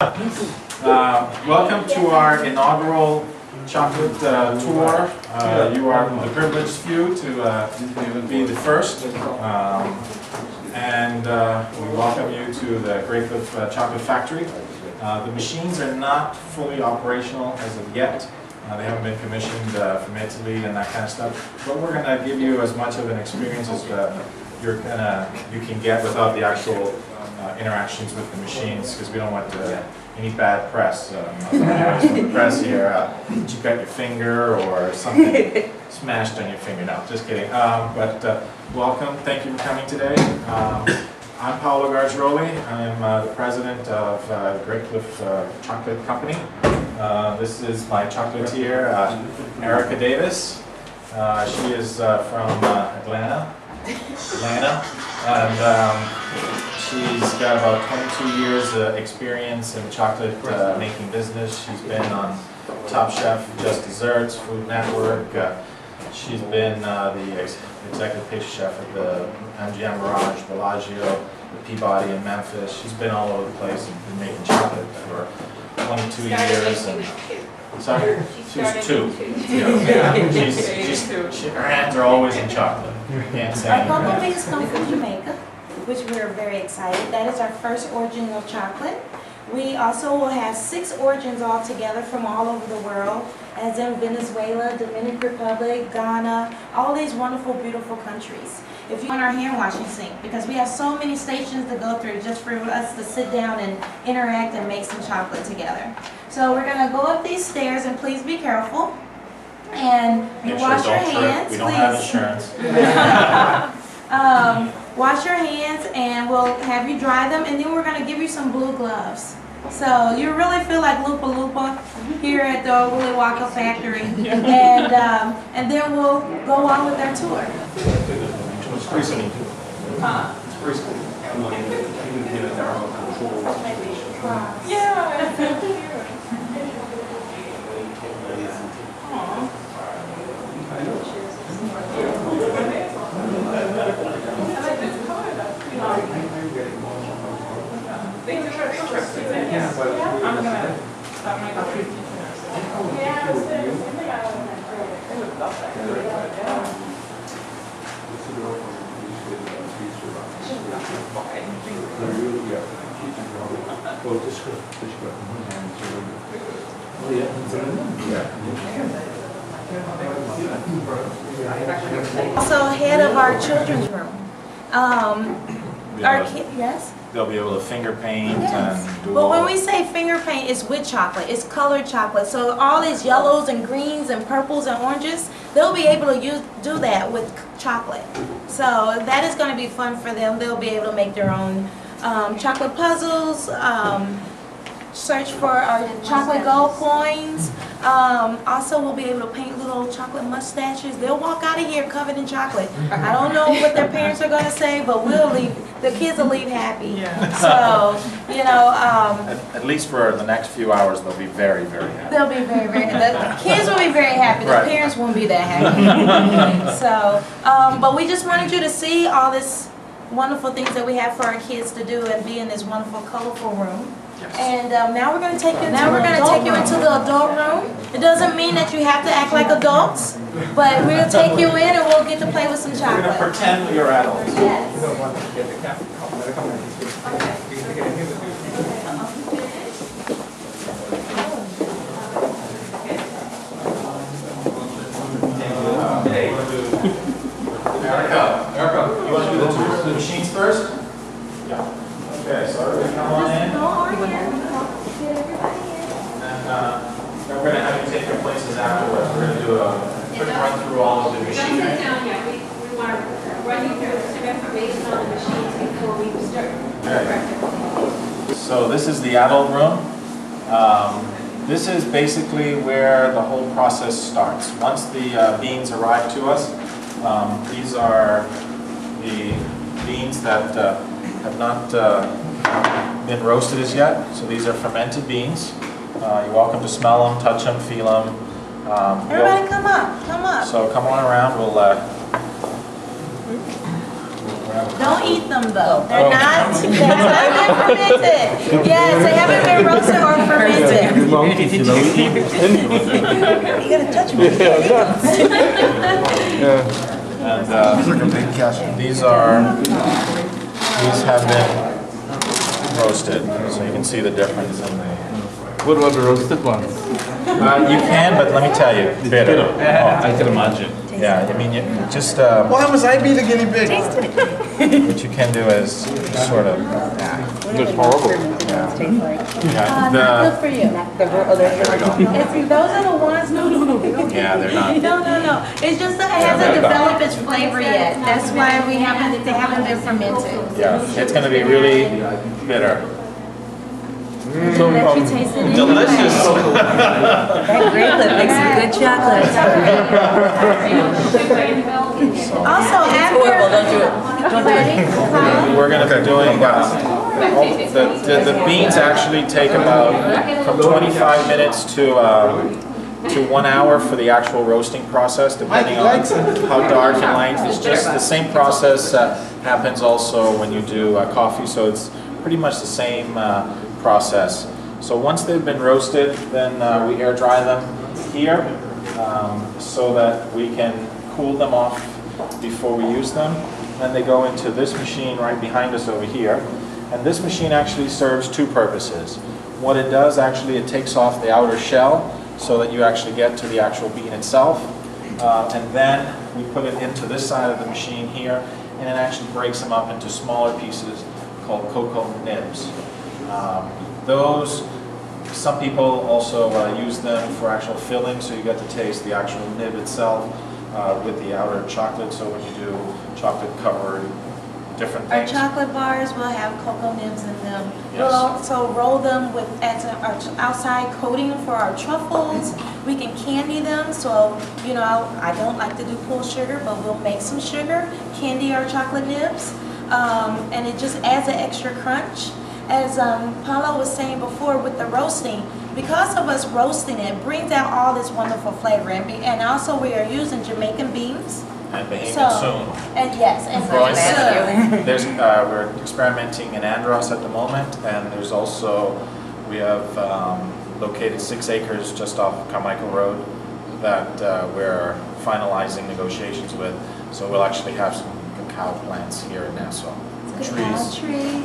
Welcome to our inaugural chocolate tour. You are the privileged few to be the first. And we welcome you to the Great Cliff Chocolate Factory. The machines are not fully operational as of yet. They haven't been commissioned from Italy and that kind of stuff. But we're going to give you as much of an experience as you can get without the actual interactions with the machines, because we don't want any bad press. From the press here, you got your finger or something smashed on your finger. No, just kidding. But welcome. Thank you for coming today. I'm Paolo Gargioli. I'm the president of Great Cliff Chocolate Company. This is my chocolatier, Erica Davis. She is from Atlanta, and she's got about 22 years experience in chocolate making business. She's been on Top Chef, Just Desserts, Food Network. She's been the executive pastry chef at the MGM Mirage, Bellagio, the Peabody in Memphis. She's been all over the place and been making chocolate for 22 years. And, sorry? She was 2. Her hands are always in chocolate. Can't say Our cocoa beans come from Jamaica, which we're very excited. That is our first origin of chocolate. We also will have 6 origins all together from all over the world, as in Venezuela, Dominican Republic, Ghana, all these wonderful, beautiful countries. If you want our hand washing sink, because we have so many stations to go through just for us to sit down and interact and make some chocolate together. So we're going to go up these stairs, and please be careful. And you wash your hands, we don't have insurance. Wash your hands, and we'll have you dry them, and then we're going to give you some blue gloves. So you really feel like Lupa Lupa here at the Willy Wonka factory. And then we'll go on with our tour. It's pretty Yeah. Also, head of our children's room. Yes? They'll be able to finger paint and do But all when we say finger paint, it's with chocolate. It's colored chocolate. So all these yellows and greens and purples and oranges, they'll be able to do that with chocolate. So that is going to be fun for them. They'll be able to make their own chocolate puzzles, search for our chocolate gold coins. Also, we'll be able to paint little chocolate mustaches. They'll walk out of here covered in chocolate. I don't know what their parents are going to say, but we'll leave. The kids will leave happy. Yeah. So, you know. At least for the next few hours, they'll be very, very happy. They'll be very, very happy. The kids will be very happy. The parents won't be that happy. So, but we just wanted you to see all this wonderful things that we have for our kids to do and be in this wonderful, colorful room. Yes. And now we're going to take you into the adult room. It doesn't mean that you have to act like adults, but we'll take you in and we'll get to play with some chocolate. We're going to pretend we are adults. Yes. Erica, you want to do the tour of the machines first? Yeah. Okay, so everybody come on in. And then we're going to have you take your places afterwards. We're going to do a quick run through all of the machinery. Don't sit down yet. We want to run you through some information on the machines before we start. Okay. So this is the adult room. This is basically where the whole process starts. Once the beans arrive to us, these are the beans that have not been roasted as yet. So these are fermented beans. You're welcome to smell them, touch them, feel them. Everybody come up, come up. So come on around. We're Don't eat them though. They're not fermented. Yes, they haven't been roasted or fermented. You gotta touch me. And these have been roasted, so you can see the difference in the. What about the roasted ones? You can, but let me tell you, bitter. Oh, I can imagine. yeah, I mean, you just Why must I be the guinea pig? what you can do is just sort of. It's horrible. Not good Yeah, for you. Those are the ones. No. yeah, they're not. No. It's just that it hasn't developed its flavor yet. That's why they haven't been fermented. Yeah, it's going to be really bitter. So, let you taste it. Delicious. That grape lip makes some good chocolate. Also, after. Horrible, don't do it. Don't do it. We're going to be doing the beans actually take about from 25 minutes to 1 hour for the actual roasting process, depending on how dark and light. It's just the same process happens also when you do coffee, so it's pretty much the same process. So once they've been roasted, then we air dry them here so that we can cool them off before we use them. Then they go into this machine right behind us over here. And this machine actually serves two purposes. What it does, actually, it takes off the outer shell so that you actually get to the actual bean itself. And then we put it into this side of the machine here, and it actually breaks them up into smaller pieces called cocoa nibs. Some people also use them for actual filling, so you get to taste the actual nib itself with the outer chocolate. So when you do chocolate covered different Our things. chocolate bars will have cocoa nibs in them. Yes. We'll also roll them with as our outside coating for our truffles. We can candy them. So, you know, I don't like to do full sugar, but we'll make some sugar, candy our chocolate nibs, and it just adds an extra crunch. As Paulo was saying before with the roasting, because of us roasting it, brings out all this wonderful flavor. And also we are using Jamaican beans. And Bahamas So, and yes, and Royce. soon. There's, we're experimenting in Andros at the moment, and there's also, we have located 6 acres just off Carmichael Road that we're finalizing negotiations with. So we'll actually have some cacao plants here in Nassau.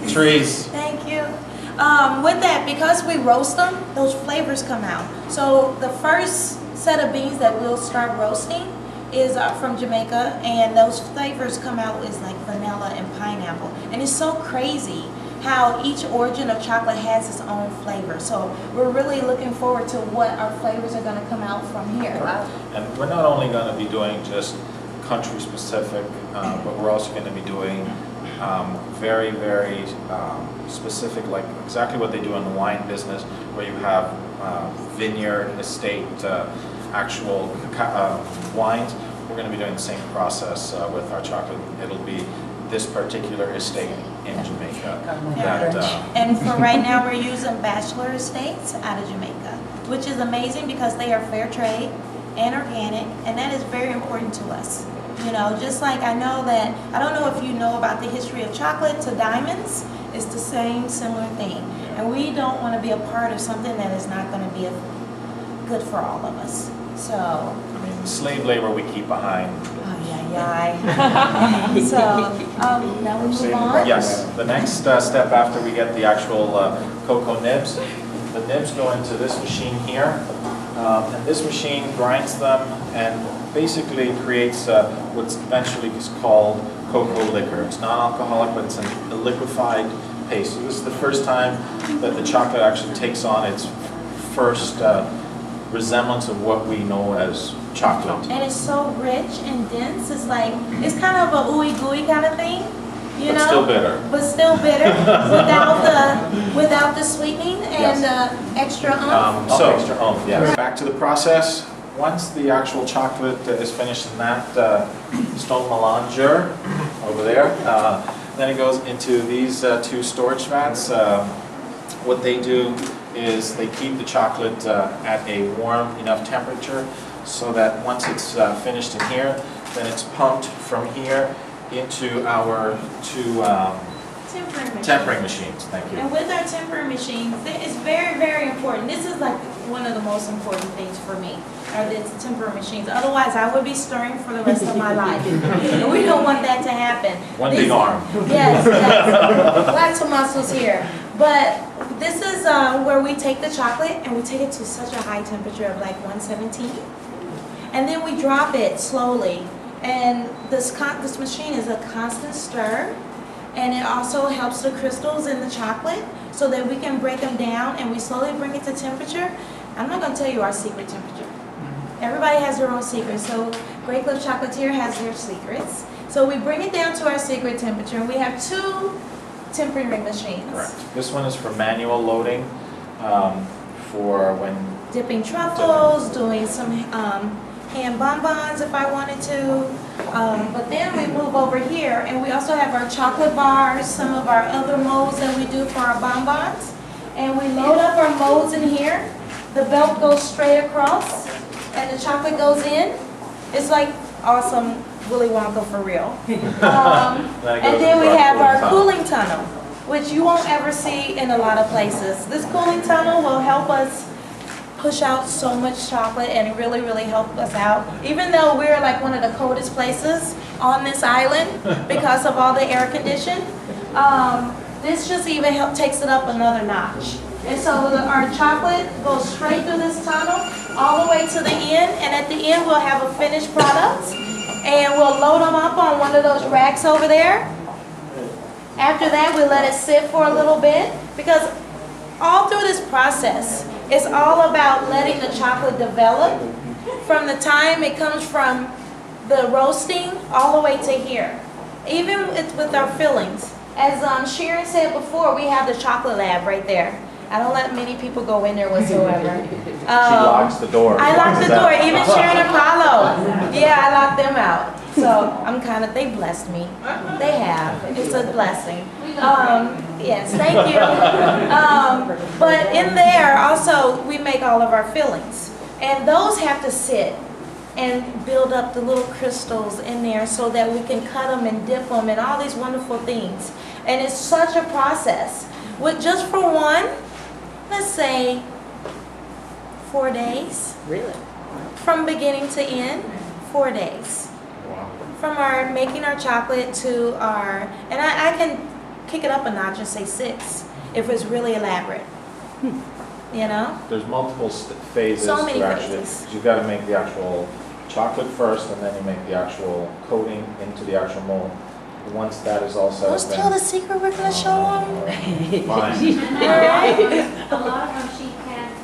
Trees. Thank you. With that, because we roast them, those flavors come out. So the first set of beans that we'll start roasting is from Jamaica, and those flavors come out is like vanilla and pineapple. And it's so crazy how each origin of chocolate has its own flavor. So we're really looking forward to what our flavors are going to come out from here. And we're not only going to be doing just country specific, but we're also going to be doing very, very specific, like exactly what they do in the wine business, where you have vineyard, estate, actual wines. We're going to be doing the same process with our chocolate. It'll be this particular estate in Jamaica. And for right now, we're using bachelor estates out of Jamaica, which is amazing because they are fair trade and organic, and that is very important to us. You know, just like I know that, I don't know if you know about the history of chocolate to diamonds, it's the same similar thing. And we don't want to be a part of something that is not going to be good for all of us. So, I mean, slave labor we keep behind. So, now we move on. Yes, the next step after we get the actual cocoa nibs, the nibs go into this machine here, and this machine grinds them and basically creates what's eventually is called cocoa liquor. It's non-alcoholic, but it's a liquefied paste. So this is the first time that the chocolate actually takes on its first resemblance of what we know as chocolate. And it's so rich and dense. It's like, it's kind of a ooey gooey kind of thing, you know? Still bitter. But still bitter, without the sweetening and extra oomph. Extra oomph, yes. Back to the process. Once the actual chocolate is finished in that stone melanger over there, then it goes into these 2 storage vats. What they do is they keep the chocolate at a warm enough temperature so that once it's finished in here, then it's pumped from here into our two Tempering tempering machines. Thank you. And with our tempering machines, it's very, very important. This is like one of the most important things for me, are the tempering machines. Otherwise, I would be stirring for the rest of my life. And we don't want that to happen. One big arm. Yes, yes. Lots of muscles here. But this is where we take the chocolate and we take it to such a high temperature of like 117. And then we drop it slowly. And this machine is a constant stir. And it also helps the crystals in the chocolate so that we can break them down and we slowly bring it to temperature. I'm not going to tell you our secret temperature. Everybody has their own secret. So Great Cliff Chocolatier has their secrets. So we bring it down to our secret temperature, and we have two tempering machines. Correct. This one is for manual loading, for when Dipping truffles, doing some hand bonbons if I wanted to. But then we move over here, and we also have our chocolate bars, some of our other molds that we do for our bonbons. And we load up our molds in here. The belt goes straight across, and the chocolate goes in. It's like awesome Willy Wonka for real. And then we have our cooling tunnel, which you won't ever see in a lot of places. This cooling tunnel will help us push out so much chocolate and really, really help us out. Even though we're like one of the coldest places on this island because of all the air condition, this just even takes it up another notch. And so our chocolate goes straight through this tunnel all the way to the end, and at the end we'll have a finished product, and we'll load them up on one of those racks over there. After that, we let it sit for a little bit, because all through this process, it's all about letting the chocolate develop from the time it comes from the roasting all the way to here. Even with our fillings. As Sharon said before, we have the chocolate lab right there. I don't let many people go in there whatsoever. she locks the door. I lock the door, even Sharon and Paulo. Yeah, I lock them out. So they blessed me. They have. It's a blessing. Yes, thank you. But in there also, we make all of our fillings. And those have to sit and build up the little crystals in there so that we can cut them and dip them and all these wonderful things. And it's such a process. With just for one, let's say 4 days. Really? From beginning to end, 4 days. Wow. From our making our chocolate to our, and I can kick it up a notch and say 6 if it's really elaborate. You know? There's multiple phases. So many to actually, phases. 'cause you've got to make the actual chocolate first, and then you make the actual coating into the actual mold. Once that is all set Let's tell the secret we're going to show them. Fine. And a lot of them she can